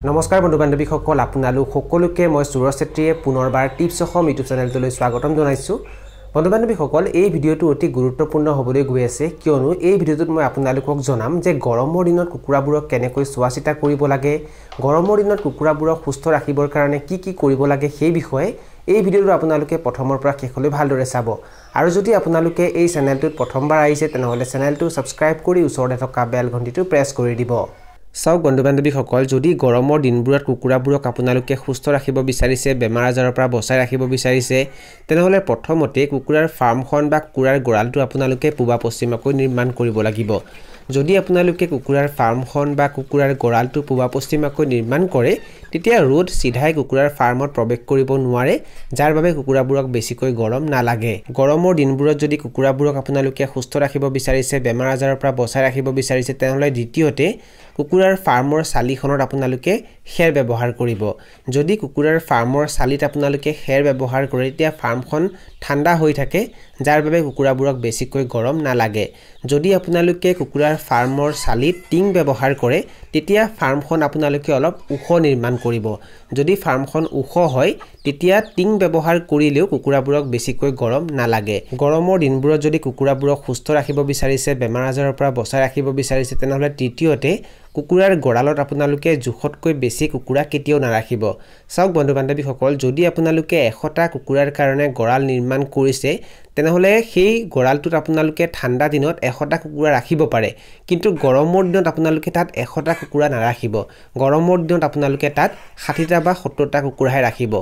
নমস্কাৰ বন্ধু বান্ধৱীসকল আপোনালোক সকলোকে মই সুৰজ চেত্ৰীয়ে পুনৰবাৰ টিপছ অসম ইউটিউব চেনেলটোলৈ স্বাগতম জনাইছো বন্ধু বান্ধৱীসকল এই ভিডিঅটো অতি গুৰুত্বপূৰ্ণ হ'বলৈ গৈ আছে কিয়নো এই ভিডিঅটোত মই আপোনালোকক জনাম যে গৰমৰ দিনত কুকুৰাবোৰক কেনেকৈ চোৱাচিতা কৰিব লাগে গৰমৰ দিনত কুকুৰাবোৰক সুস্থ ৰাখিবৰ কাৰণে কি কৰিব লাগে সেই বিষয়ে এই ভিডিঅটো আপোনালোকে প্ৰথমৰ পৰা শেষলৈ ভালদৰে চাব আৰু যদি আপোনালোকে এই চেনেলটোত প্ৰথমবাৰ আহিছে তেনেহলে চেনেলটো সাবস্ক্ৰাইব কৰি ওচৰতে থকা বেল ঘণ্টিটো প্ৰেছ কৰি দিব সাওক বন্ধু বান্ধৱীসকল যদি গৰমৰ দিনবোৰত কুকুৰাবোৰক আপোনালোকে সুস্থ ৰাখিব বিচাৰিছে বেমাৰ আজাৰৰ পৰা বচাই ৰাখিব বিচাৰিছে তেনেহলে প্ৰথমতে কুকুৰাৰ ফাৰ্মখন বা কুকুৰাৰ গৰালটো আপোনালোকে পূবা পশ্চিমকৈ নিৰ্মাণ কৰিব লাগিব যদি আপোনালোকে কুকুৰাৰ ফাৰ্মখন বা কুকুৰাৰ গৰালটো পূবা পশ্চিমকৈ নিৰ্মাণ কৰে তেতিয়া ৰ'দ সিধাই কুকুৰাৰ ফাৰ্মত প্ৰৱেশ কৰিব নোৱাৰে যাৰ বাবে কুকুৰাবোৰক বেছিকৈ গৰম নালাগে গৰমৰ দিনবোৰত যদি কুকুৰাবোৰক আপোনালোকে সুস্থ ৰাখিব বিচাৰিছে বেমাৰ আজাৰৰ পৰা বচাই ৰাখিব বিচাৰিছে তেনেহলে দ্বিতীয়তে কুকুৰাৰ ফাৰ্মৰ চালিখনত আপোনালোকে খেৰ ব্যৱহাৰ কৰিব যদি কুকুৰাৰ ফাৰ্মৰ চালিত আপোনালোকে খেৰ ব্যৱহাৰ কৰে তেতিয়া ফাৰ্মখন ঠাণ্ডা হৈ থাকে যাৰ বাবে কুকুৰাবোৰক বেছিকৈ গৰম নালাগে যদি আপোনালোকে কুকুৰাৰ ফাৰ্মৰ চালিত টিং ব্যৱহাৰ কৰে তেতিয়া ফাৰ্মখন আপোনালোকে অলপ উখ নিৰ্মাণ কৰিব যদি ফাৰ্মখন উখ হয় তেতিয়া টিং ব্যৱহাৰ কৰিলেও কুকুৰাবোৰক বেছিকৈ গৰম নালাগে গৰমৰ দিনবোৰত যদি কুকুৰাবোৰক সুস্থ ৰাখিব বিচাৰিছে বেমাৰ আজাৰৰ পৰা বচাই ৰাখিব বিচাৰিছে তেনেহলে তৃতীয়তে কুকুৰাৰ গৰালত আপোনালোকে জুখতকৈ বেছি কুকুৰা কেতিয়াও নাৰাখিব সাওক বন্ধু বান্ধৱীসকল যদি আপোনালোকে 100টা কুকুৰাৰ কাৰণে গৰাল নিৰ্মাণ কৰিছে তেনেহলে সেই গৰালটোত আপোনালোকে ঠাণ্ডা দিনত 100টা কুকুৰা ৰাখিব পাৰে কিন্তু গৰমৰ দিনত আপোনালোকে তাত 100টা কুকুৰা নাৰাখিব গৰমৰ দিনত আপোনালোকে তাত 60টা বা 70টা কুকুৰাহে ৰাখিব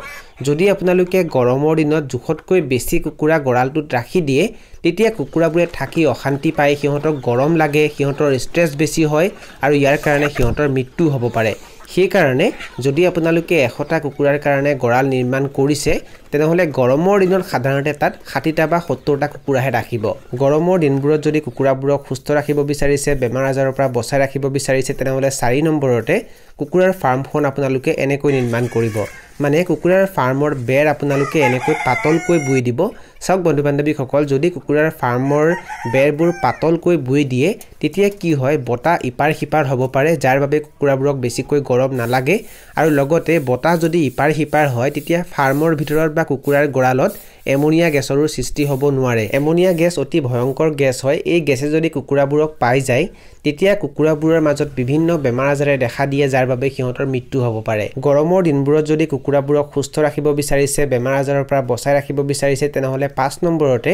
যদি আপোনালোকে গৰমৰ দিনত জুখতকৈ বেছি কুকুৰা গৰালটোত ৰাখি দিয়ে তেতিয়া কুকুৰাবোৰে থাকি অশান্তি পায় সিহঁতক গৰম লাগে সিহঁতৰ ষ্ট্ৰেছ বেছি হয় আৰু ইয়াৰ কাৰণে সিহঁতৰ মৃত্যু হ'ব পাৰে সেই কাৰণে যদি আপোনালোকে 100টা কুকুৰাৰ কাৰণে গৰাল নিৰ্মাণ কৰিছে তেনেহলে গৰমৰ দিনত সাধাৰণতে তাত 60টা বা 70টা কুকুৰাহে ৰাখিব গৰমৰ দিনবোৰত যদি কুকুৰাবোৰক সুস্থ ৰাখিব বিচাৰিছে বেমাৰ আজাৰৰ পৰা বচাই ৰাখিব বিচাৰিছে তেনেহলে 4 নম্বৰতে কুকুৰাৰ ফাৰ্মখন আপোনালোকে এনেকৈ নিৰ্মাণ কৰিব মানে কুকুৰাৰ ফাৰ্মৰ বেৰ আপোনালোকে এনেকৈ পাতলকৈ বুই দিব সাওক বন্ধু বান্ধৱীসকল যদি কুকুৰাৰ ফাৰ্মৰ বেৰবোৰ পাতলকৈ বুই দিয়ে তেতিয়া কি হয় বতা ইপাৰ হিপাৰ হ'ব পাৰে যাৰ বাবে কুকুৰাবোৰক বেছিকৈ গৰম নালাগে আৰু লগতে বতা যদি ইপাৰ হিপাৰ হয় তেতিয়া ফাৰ্মৰ ভিতৰত বা কুকুৰাৰ গৰালত এমোনিয়া গেছৰ সৃষ্টি হ'ব নোৱাৰে এমোনিয়া গেছ অতি ভয়ংকৰ গেছ হয় এই গেছে যদি কুকুৰাবোৰক পাই যায় তেতিয়া কুকুৰাবোৰৰ মাজত বিভিন্ন বেমাৰ আজাৰে দেখা দিয়ে যাৰ বাবে সিহঁতৰ মৃত্যু হ'ব পাৰে গৰমৰ দিনবোৰত যদি কুকুৰাবোৰক সুস্থ ৰাখিব বিচাৰিছে বেমাৰ আজাৰৰ পৰা বচাই ৰাখিব বিচাৰিছে তেনেহলে 5 নম্বৰতে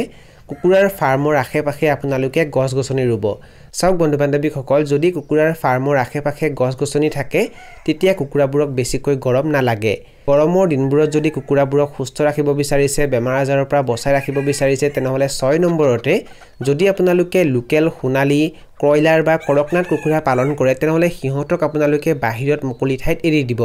কুকুৰাৰ ফাৰ্মৰ আশে-পাশে আপোনালোকে গছ-গছনি ৰুব সাওক বন্ধু বান্ধৱীসকল যদি কুকুৰাৰ ফাৰ্মৰ আশে-পাশে গছ-গছনি থাকে তেতিয়া কুকুৰাবোৰক বেছিকৈ গৰম নালাগে গৰমৰ দিনবোৰত যদি কুকুৰাবোৰক সুস্থ ৰাখিব বিচাৰিছে বেমাৰ আজাৰৰ পৰা বচাই ৰাখিব বিচাৰিছে তেনেহলে 6 নম্বৰতে যদি আপোনালোকে লোকেল সোণালী কয়লাৰ বা কৰকনাথ কুকুৰা পালন কৰে তেনেহলে সিহঁতক আপোনালোকে বাহিৰত মুকলি ঠাইত এৰি দিব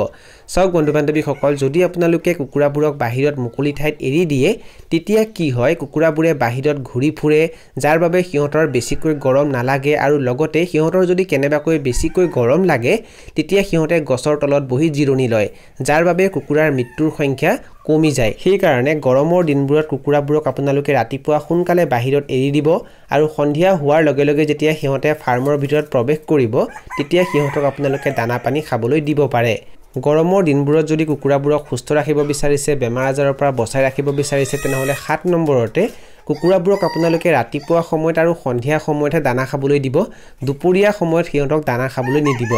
সাওক বন্ধু বান্ধৱীসকল যদি আপোনালোকে কুকুৰাবোৰক বাহিৰত মুকলি ঠাইত এৰি দিয়ে তেতিয়া কি হয় কুকুৰাবোৰে বাহিৰত ঘূৰি ফুৰে যাৰ বাবে সিহঁতৰ বেছিকৈ গৰম নালাগে আৰু লগতে সিহঁতৰ যদি কেনেবাকৈ বেছিকৈ গৰম লাগে তেতিয়া সিহঁতে গছৰ তলত বহি জিৰণি লয় যাৰ বাবে কুকুৰাৰ মৃত্যুৰ সংখ্যা কমি যায় সেই কাৰণে গৰমৰ দিনবোৰত কুকুৰাবোৰক আপোনালোকে ৰাতিপুৱা সোনকালে বাহিৰত এৰি দিব আৰু সন্ধিয়া হোৱাৰ লগে লগে যেতিয়া সিহঁতে ফাৰ্মৰ ভিতৰত প্ৰৱেশ কৰিব তেতিয়া সিহঁতক আপোনালোকে দানা পানী খাবলৈ দিব পাৰে গৰমৰ দিনবোৰত যদি কুকুৰাবোৰক সুস্থ ৰাখিব বিচাৰিছে বেমাৰ আজাৰৰ পৰা বচাই ৰাখিব বিচাৰিছে তেনেহলে 7 নম্বৰতে কুকুৰাবোৰক আপোনালোকে ৰাতিপুৱা সময়ত আৰু সন্ধিয়া সময়তহে দানা খাবলৈ দিব দুপৰীয়া সময়ত সিহঁতক দানা খাবলৈ নিদিব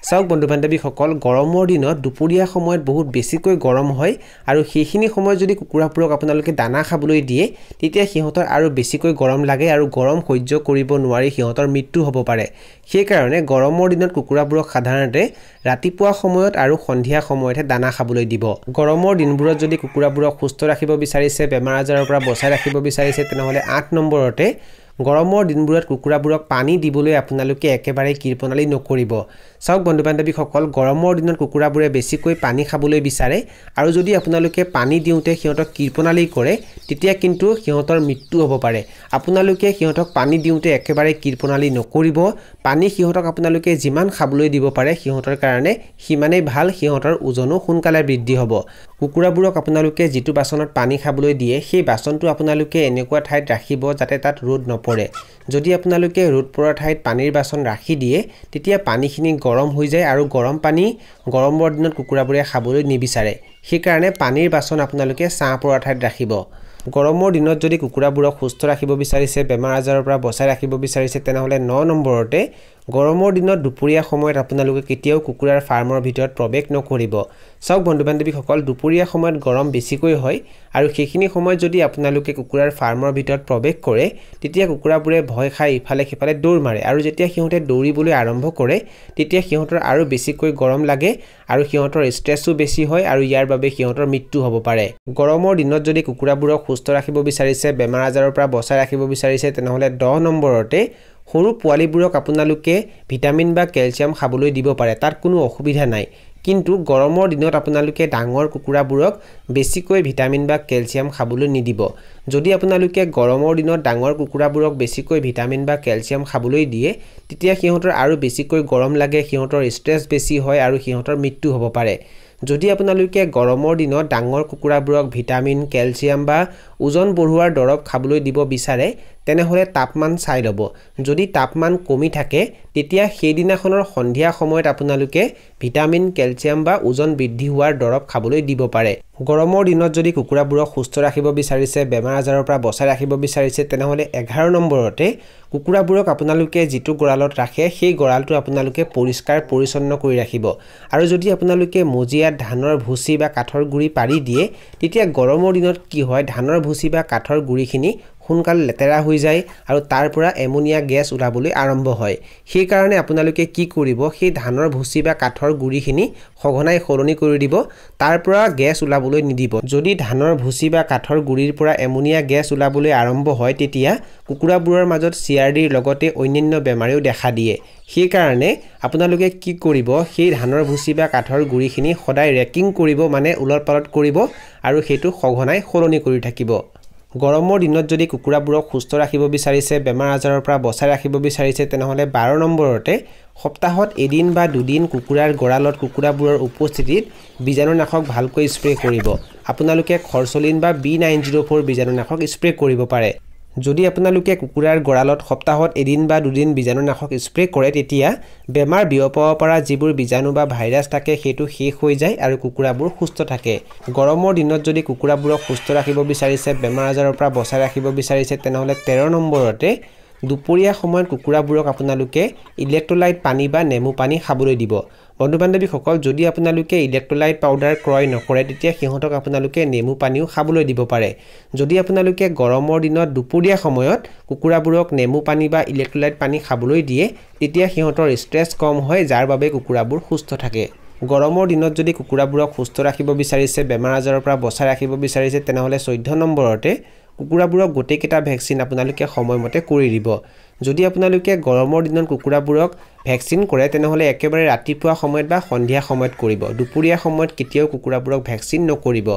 সাওক বন্ধু বান্ধৱীসকল গৰমৰ দিনত দুপৰীয়া সময়ত বহুত বেছিকৈ গৰম হয় আৰু সেইখিনি সময়ত যদি কুকুৰাবোৰক আপোনালোকে দানা খাবলৈ দিয়ে তেতিয়া সিহঁতৰ আৰু বেছিকৈ গৰম লাগে আৰু গৰম সহ্য কৰিব নোৱাৰি সিহঁতৰ মৃত্যু হ'ব পাৰে সেই কাৰণে গৰমৰ দিনত কুকুৰাবোৰক সাধাৰণতে ৰাতিপুৱা সময়ত আৰু সন্ধিয়া সময়তহে দানা খাবলৈ দিব গৰমৰ দিনবোৰত যদি কুকুৰাবোৰক সুস্থ ৰাখিব বিচাৰিছে বেমাৰ আজাৰৰ পৰা বচাই ৰাখিব বিচাৰিছে তেনেহলে 8 নম্বৰতে গৰমৰ দিনবোৰত কুকুৰাবোৰক পানী দিবলৈ আপোনালোকে একেবাৰে কৃপণালি নকৰিব সাওক বন্ধু বান্ধৱীসকল গৰমৰ দিনত কুকুৰাবোৰে বেছিকৈ পানী খাবলৈ বিচাৰে আৰু যদি আপোনালোকে পানী দিওঁতে সিহঁতক কৃপণালি কৰে তেতিয়া কিন্তু সিহঁতৰ মৃত্যু হ'ব পাৰে আপোনালোকে সিহঁতক পানী দিওঁতে একেবাৰে কৃপণালি নকৰিব পানী সিহঁতক আপোনালোকে যিমান খাবলৈ দিব পাৰে সিহঁতৰ কাৰণে সিমানেই ভাল সিহঁতৰ ওজনো সোনকালে বৃদ্ধি হ'ব কুকুৰাবোৰক আপোনালোকে যিটো বাচনত পানী খাবলৈ দিয়ে সেই বাচনটো আপোনালোকে এনেকুৱা ঠাইত ৰাখিব যাতে তাত ৰ'দ নপৰে নপৰে যদি আপোনালোকে ৰ'দ পৰা ঠাইত পানীৰ বাচন ৰাখি দিয়ে তেতিয়া পানীখিনি গৰম হৈ যায় আৰু গৰম পানী গৰমৰ দিনত কুকুৰাবোৰে খাবলৈ নিবিচাৰে সেই কাৰণে পানীৰ বাচন আপোনালোকে ছাঁ পৰা ঠাইত ৰাখিব গৰমৰ দিনত যদি কুকুৰাবোৰক সুস্থ ৰাখিব বিচাৰিছে বেমাৰ আজাৰৰ পৰা বচাই ৰাখিব বিচাৰিছে তেনেহলে 9 নম্বৰতে গৰমৰ দিনত দুপৰীয়া সময়ত আপোনালোকে কেতিয়াও কুকুৰাৰ ফাৰ্মৰ ভিতৰত প্ৰৱেশ নকৰিব সব বন্ধু-বান্ধৱীসকল দুপৰীয়া সময়ত গৰম বেছিকৈ হয় আৰু সেইখিনি সময়ত যদি আপোনালোকে কুকুৰাৰ ফাৰ্মৰ ভিতৰত প্ৰৱেশ কৰে তেতিয়া কুকুৰাবোৰে ভয় খাই ইফালে সিফালে দৌৰ মাৰে আৰু যেতিয়া সিহঁতে দৌৰিবলৈ আৰম্ভ কৰে তেতিয়া সিহঁতৰ আৰু বেছিকৈ গৰম লাগে আৰু সিহঁতৰ ষ্ট্ৰেছও বেছি হয় আৰু ইয়াৰ বাবে সিহঁতৰ মৃত্যু হ'ব পাৰে গৰমৰ দিনত যদি কুকুৰাবোৰক সুস্থ ৰাখিব বিচাৰিছে বেমাৰ আজাৰৰ পৰা বচাই ৰাখিব বিচাৰিছে তেনেহলে 10 নম্বৰতে সৰু পোৱালিবোৰক আপোনালোকে ভিটামিন বা ক্যালসিয়াম খাবলৈ দিব পাৰে তাত কোনো অসুবিধা নাই কিন্তু গৰমৰ দিনত আপোনালোকে ডাঙৰ কুকুৰাবোৰক বেছিকৈ ভিটামিন বা ক্যালসিয়াম খাবলৈ নিদিব যদি আপোনালোকে গৰমৰ দিনত ডাঙৰ কুকুৰাবোৰক বেছিকৈ ভিটামিন বা ক্যালসিয়াম খাবলৈ দিয়ে তেতিয়া সিহঁতৰ আৰু বেছিকৈ গৰম লাগে সিহঁতৰ ষ্ট্ৰেছ বেছি হয় আৰু সিহঁতৰ মৃত্যু হ'ব পাৰে যদি আপোনালোকে গৰমৰ দিনত ডাঙৰ কুকুৰাবোৰক ভিটামিন ক্যালসিয়াম বা ওজন বঢ়োৱাৰ দৰব খাবলৈ দিব বিচাৰে তেনেহলে তাপমান চাই লব যদি তাপমান কমি থাকে তেতিয়া সেই দিনাখনৰ সন্ধিয়া সময়ত আপোনালোকে ভিটামিন ক্যালসিয়াম বা ওজন বৃদ্ধি হোৱাৰ দৰব খাবলৈ দিব পাৰে গৰমৰ দিনত যদি কুকুৰাবোৰক সুস্থ ৰাখিব বিচাৰিছে বেমাৰ আজাৰৰ পৰা বচাই ৰাখিব বিচাৰিছে তেনেহলে 11 নম্বৰতে কুকুৰাবোৰক আপোনালোকে যেটো গৰালত ৰাখে সেই গৰালটো আপোনালোকে পৰিষ্কাৰ পৰিচ্ছন্ন কৰি ৰাখিব আৰু যদি আপোনালোকে মজিয়াত ধানৰ ভুচি বা কাঠৰ গুৰি পাৰি দিয়ে তেতিয়া গৰমৰ দিনত কি হয় ধানৰ ভুচি বা কাঠৰ গুৰিখিনি সোনকাল লেতেৰা হৈ যায় আৰু তাৰ পৰা এমোনিয়া গেছ ওলাবলৈ আৰম্ভ হয় সেই কাৰণে আপোনালোকে কি কৰিব সেই ধানৰ ভুচি বা কাঠৰ গুৰিখিনি সঘনাই খলনি কৰি দিব তাৰ পৰা গেছ ওলাবলৈ নিদিব যদি ধানৰ ভুচি বা কাঠৰ গুৰিৰ পৰা এমোনিয়া গেছ ওলাবলৈ আৰম্ভ হয় তেতিয়া কুকুৰাবোৰৰ মাজত চিআৰডিৰ লগতে অন্যান্য বেমাৰেও দেখা দিয়ে সেই কাৰণে আপোনালোকে কি কৰিব সেই ধানৰ ভুচি বা কাঠৰ গুৰিখিনি সদায় ৰেকিং কৰিব মানে উলটপালট কৰিব আৰু হেতু সঘনাই খলনি কৰি থাকিব গৰমৰ দিনত যদি কুকুৰাবোৰক সুস্থ ৰাখিব বিচাৰিছে বেমাৰ আজাৰৰ পৰা বচাই ৰাখিব বিচাৰিছে তেনেহলে 12 নম্বৰতে সপ্তাহত এদিন বা দুদিন কুকুৰাৰ গৰালত কুকুৰাবোৰৰ উপস্থিতিত বীজাণুনাশক ভালকৈ স্প্ৰে কৰিব আপোনালোকে খৰচলিন বা B904 বীজাণুনাশক স্প্ৰে কৰিব পাৰে যদি আপোনালোকে কুকুৰাৰ গৰালত সপ্তাহত এদিন বা দুদিন বীজাণুনাশক স্প্ৰে কৰে তেতিয়া বেমাৰ বিয়পাব পৰা যিবোৰ বীজাণু বা ভাইৰাছ থাকে হেতু শেষ হৈ যায় আৰু কুকুৰাবোৰ সুস্থ থাকে গৰমৰ দিনত যদি কুকুৰাবোৰক সুস্থ ৰাখিব বিচাৰিছে বেমাৰ আজাৰৰ পৰা বচাই ৰাখিব বিচাৰিছে তেনেহলে 13 নম্বৰতে দুপৰীয়া সময়ত কুকুৰাবোৰক আপোনালোকে ইলেক্ট্ৰোলাইট পানী বা নেমু পানী খাবলৈ দিব বন্ধু-বান্ধৱীসকল যদি আপোনালোকে ইলেক্ট্ৰোলাইট পাউডাৰ ক্ৰয় নকৰে তেতিয়া সিহঁতক আপোনালোকে নেমু পানীও খাবলৈ দিব পাৰে যদি আপোনালোকে গৰমৰ দিনত দুপৰীয়া সময়ত কুকুৰাবোৰক নেমু পানী বা ইলেক্ট্ৰোলাইট পানী খাবলৈ দিয়ে তেতিয়া সিহঁতৰ ষ্ট্ৰেছ কম হয় যাৰ বাবে কুকুৰাবোৰ সুস্থ থাকে গৰমৰ দিনত যদি কুকুৰাবোৰক সুস্থ ৰাখিব বিচাৰিছে বেমাৰ আজাৰৰ পৰা বচাই ৰাখিব বিচাৰিছে তেনেহলে 14 নম্বৰতে কুকুৰাবোৰক গোটেইকেটা ভ্যাকচিন আপোনালোকে সময়মতে কৰি দিব যদি আপোনালোকে গৰমৰ দিনত কুকুৰাবোৰক ভ্যাকচিন কৰে তেনেহলে একেবাৰে ৰাতিপুৱা সময়ত বা সন্ধিয়া সময়ত কৰিব দুপৰীয়া সময়ত কেতিয়াও কুকুৰাবোৰক ভ্যাকচিন নকৰিব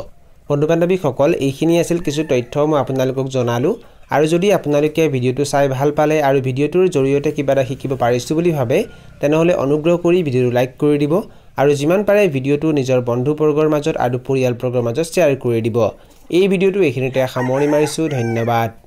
বন্ধু-বান্ধৱীসকল এইখিনি আছিল কিছু তথ্য মই আপোনালোকক জনালো আৰু যদি আপোনালোকে ভিডিওটো চাই ভাল পালে আৰু ভিডিওটোৰ জৰিয়তে কিবা এটা শিকিব পাৰিছো বুলি ভাবে তেনেহলে অনুগ্ৰহ কৰি ভিডিওটো লাইক কৰি দিব আৰু যিমান পাৰে ভিডিওটো নিজৰ বন্ধুবৰ্গৰ মাজত আৰু পৰিয়ালবৰ্গৰ মাজত শ্বেয়াৰ কৰি দিব এই ভিডিওটো এইখিনিতে সামৰণি মাৰিছো ধন্যবাদ